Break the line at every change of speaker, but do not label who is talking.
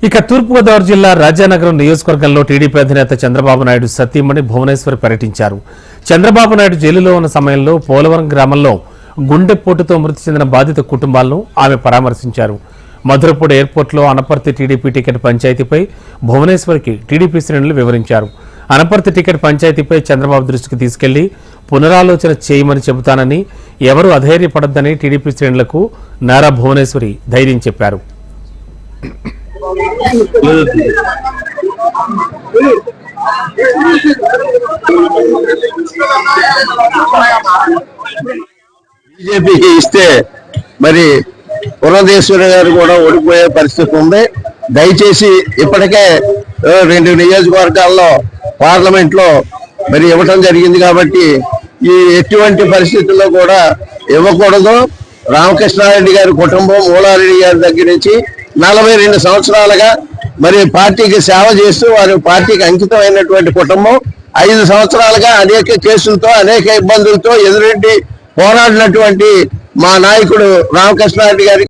ఇక తూర్పుగోదావరి జిల్లా రాజానగరం నియోజకవర్గంలో టీడీపీ అధినేత చంద్రబాబు నాయుడు సతీమణి భువనేశ్వరి పర్యటించారు. చంద్రబాబు నాయుడు జైలులో ఉన్న సమయంలో పోలవరం గ్రామంలో గుండెపోటుతో మృతి చెందిన బాధిత కుటుంబాలను ఆమె పరామర్శించారు. మధురపూడి ఎయిర్పోర్టులో అనపర్తి టీడీపీ టికెట్ పంచాయతీపై భువనేశ్వరికి టీడీపీ శ్రేణులు వివరించారు. అనపర్తి టికెట్ పంచాయతీపై చంద్రబాబు దృష్టికి తీసుకెళ్లి పునరాలోచన చేయమని చెబుతానని, ఎవరూ అధైర్యపడొద్దని టీడీపీ శ్రేణులకు నారా భువనేశ్వరి ధైర్యం చెప్పారు.
బీజేపీకి ఇస్తే మరి పురంధేశ్వరి గారు కూడా ఓడిపోయే పరిస్థితి ఉంది. దయచేసి ఇప్పటికే 2 నియోజకవర్గాల్లో పార్లమెంట్ లో మరి ఇవ్వటం జరిగింది కాబట్టి ఈ ఎటువంటి పరిస్థితుల్లో కూడా ఇవ్వకూడదు. రామకృష్ణారెడ్డి గారి కుటుంబం మూలారెడ్డి గారి దగ్గర నుంచి 42 సంవత్సరాలుగా మరి పార్టీకి సేవ చేస్తూ వారి పార్టీకి అంకితమైనటువంటి కుటుంబం 5 సంవత్సరాలుగా అనేక కేసులతో అనేక ఇబ్బందులతో ఎదురెడ్డి పోరాడినటువంటి మా నాయకుడు రామకృష్ణారెడ్డి గారి